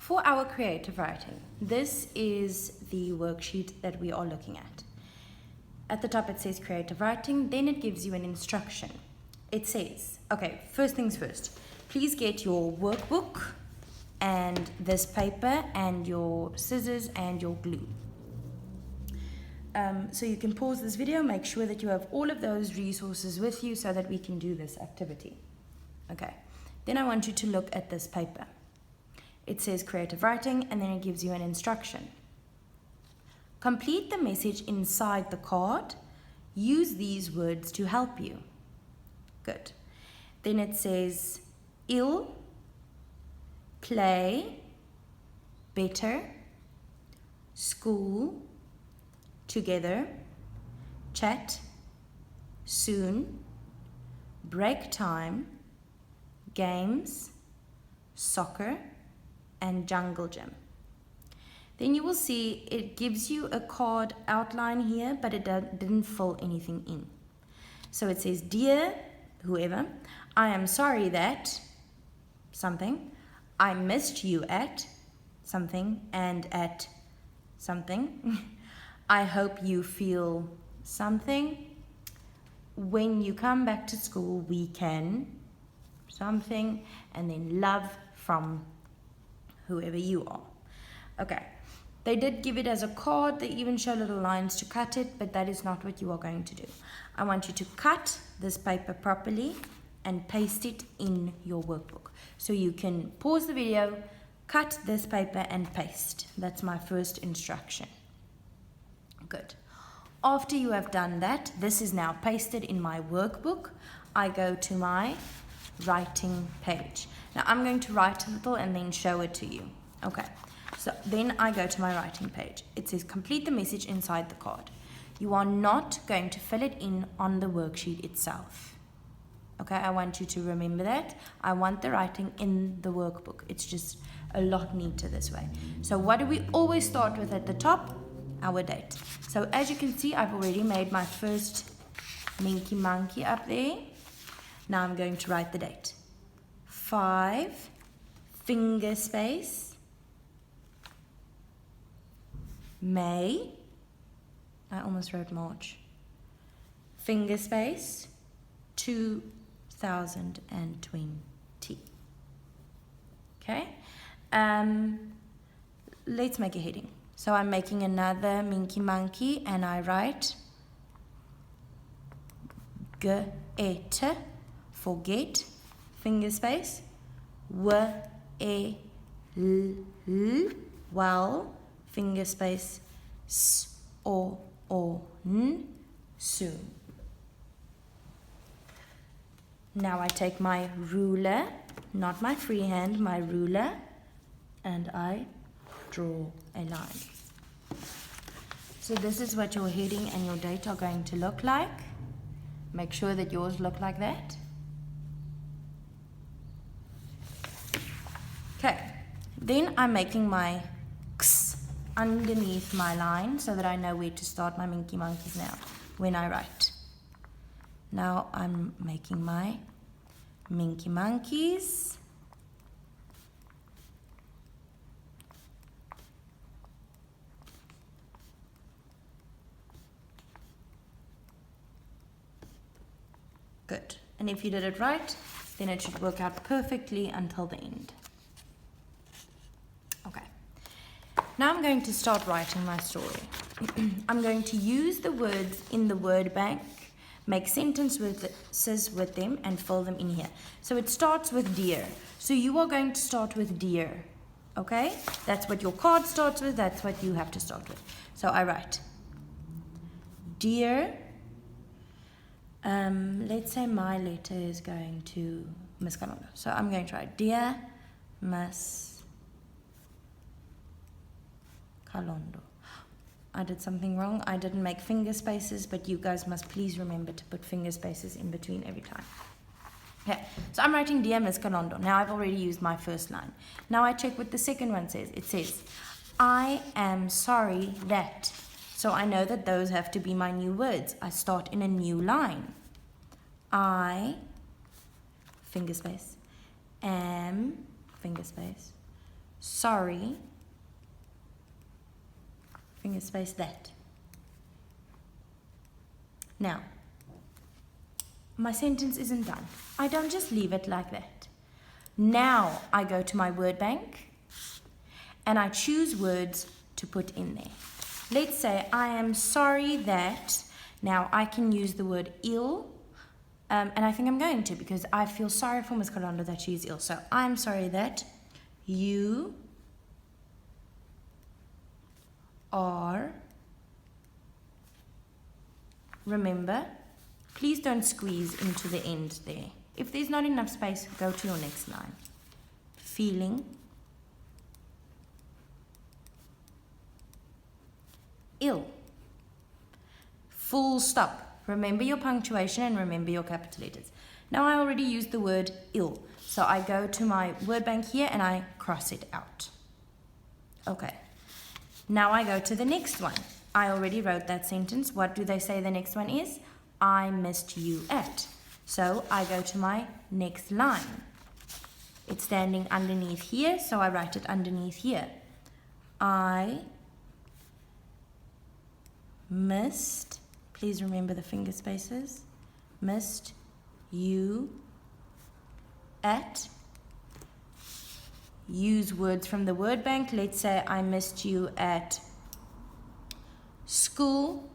For our creative writing, this is the worksheet that we are looking at. At the top it says creative writing, then it gives you an instruction. It says, okay, first things first, please get your workbook and this paper and your scissors and your glue. So you can pause this video, make sure that you have all of those resources with you so that we can do this activity. Okay, then I want you to look at this paper. It says creative writing and then it gives you an instruction. Complete the message inside the card. Use these words to help you. Good. Then it says ill, play, better, school, together, chat, soon, break time, games, soccer, and jungle gym. Then you will see it gives you a card outline here, but it didn't fill anything in. So it says, dear whoever, I am sorry that something, I missed you at something and at something. I hope you feel something. When you come back to school, we can something, and then love from whoever you are. Okay, they did give it as a card. They even show little lines to cut it, but that is not what you are going to do. I want you to cut this paper properly and paste it in your workbook. So you can pause the video, cut this paper and paste. That's my first instruction. Good. After you have done that, this is now pasted in my workbook. I go to my writing page. Now I'm going to write a little and then show it to you. Okay, so then I go to my writing page. It says complete the message inside the card. You are not going to fill it in on the worksheet itself. Okay, I want you to remember that. I want the writing in the workbook. It's just a lot neater this way. So what do we always start with at the top? Our date. So as you can see, I've already made my first Minky Monkey up there. Now I'm going to write the date. 5, finger space, May. I almost wrote March. Finger space, 2020. Okay. Let's make a heading. So I'm making another Minky Monkey and I write G-E-T, forget, finger space, W-E-L, well, finger space, S-O-O-N, soon. Now I take my ruler, not my freehand, my ruler, and I draw a line. So this is what your heading and your date are going to look like. Make sure that yours look like that. Okay, then I'm making my X underneath my line so that I know where to start my Minky Monkeys now when I write. Now I'm making my Minky Monkeys. Good. And if you did it right, then it should work out perfectly until the end. Okay. Now I'm going to start writing my story. I'm going to use the words in the word bank, make sentences with them, and fill them in here. So it starts with dear. So you are going to start with dear. Okay? That's what your card starts with. That's what you have to start with. So I write, dear. Let's say my letter is going to Miss Kalondo. So I'm going to write, dear Miss Kalondo. I did something wrong. I didn't make finger spaces, but you guys must please remember to put finger spaces in between every time. Okay, so I'm writing dear Miss Kalondo. Now I've already used my first line. Now I check what the second one says. It says, I am sorry that. So I know that those have to be my new words. I start in a new line. I, finger space, am, finger space, sorry, finger space that. Now, my sentence isn't done. I don't just leave it like that. Now I go to my word bank and I choose words to put in there. Let's say I am sorry that, now I can use the word ill, and I think I'm going to because I feel sorry for Ms. Kalondo that she is ill. So I'm sorry that you are, remember, please don't squeeze into the end there. If there's not enough space, go to your next line. Feeling ill. Full stop. Remember your punctuation and remember your capital letters. Now I already used the word ill. So I go to my word bank here and I cross it out. Okay. Now I go to the next one. I already wrote that sentence. What do they say the next one is? I missed you at. So I go to my next line. It's standing underneath here, so I write it underneath here. I missed, please remember the finger spaces, missed you at. Use words from the word bank. Let's say I missed you at school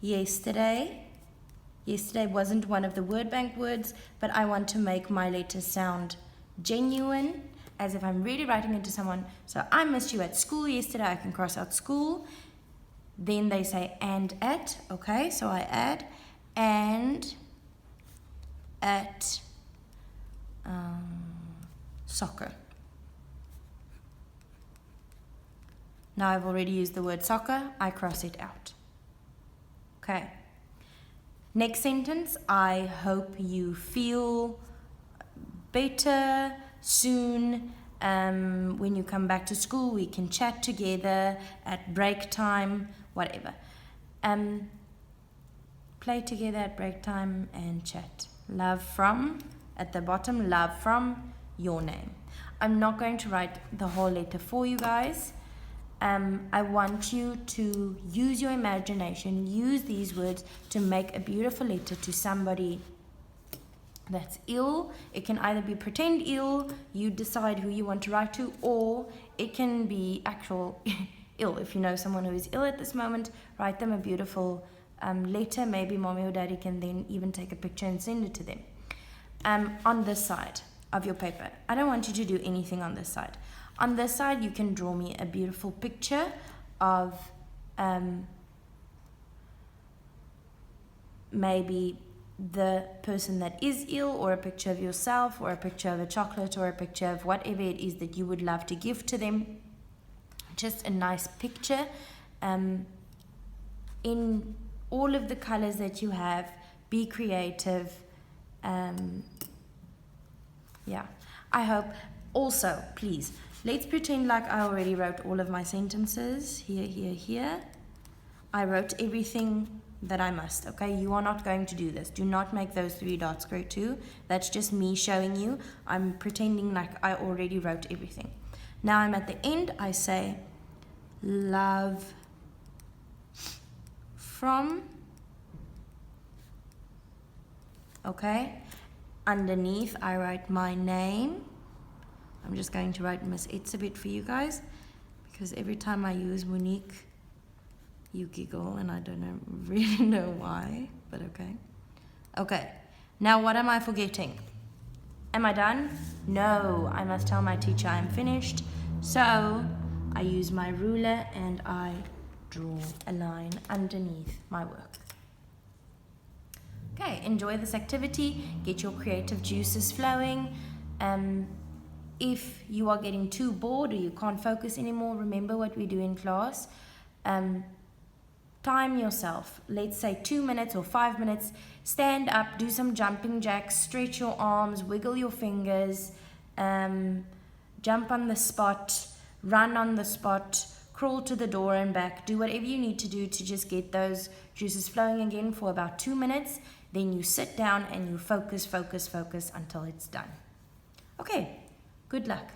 yesterday. Yesterday wasn't one of the word bank words, but I want to make my letters sound genuine, as if I'm really writing it to someone. So I missed you at school yesterday. I can cross out school. Then they say and at. Okay, so I add and at soccer. Now I've already used the word soccer. I cross it out. Okay. Next sentence, I hope you feel better soon. When you come back to school, we can chat together at break time, whatever. Play together at break time and chat. Love from, at the bottom, love from your name. I'm not going to write the whole letter for you guys. I want you to use your imagination, use these words to make a beautiful letter to somebody that's ill. It can either be pretend ill, you decide who you want to write to, or it can be actual ill. If you know someone who is ill at this moment, write them a beautiful letter. Maybe mommy or daddy can then even take a picture and send it to them. On this side of your paper, I don't want you to do anything on this side. On this side, you can draw me a beautiful picture of maybe the person that is ill, or a picture of yourself, or a picture of a chocolate, or a picture of whatever it is that you would love to give to them. Just a nice picture in all of the colors that you have. Be creative. Yeah, I hope. Also, please, let's pretend like I already wrote all of my sentences. Here. I wrote everything that I must, okay? You are not going to do this. Do not make those 3 dots grow too. That's just me showing you. I'm pretending like I already wrote everything. Now I'm at the end. I say, love from, okay? Underneath, I write my name. I'm just going to write Miss Etzebeth for you guys, because every time I use Monique, you giggle, and I don't really know why, but okay. Okay, now what am I forgetting? Am I done? No, I must tell my teacher I'm finished. So I use my ruler and I draw a line underneath my work. Okay, enjoy this activity. Get your creative juices flowing. If you are getting too bored or you can't focus anymore, remember what we do in class. Time yourself. Let's say 2 minutes or 5 minutes. Stand up, do some jumping jacks, stretch your arms, wiggle your fingers, jump on the spot, run on the spot, crawl to the door and back. Do whatever you need to do to just get those juices flowing again for about 2 minutes. Then you sit down and you focus until it's done. Okay, good luck.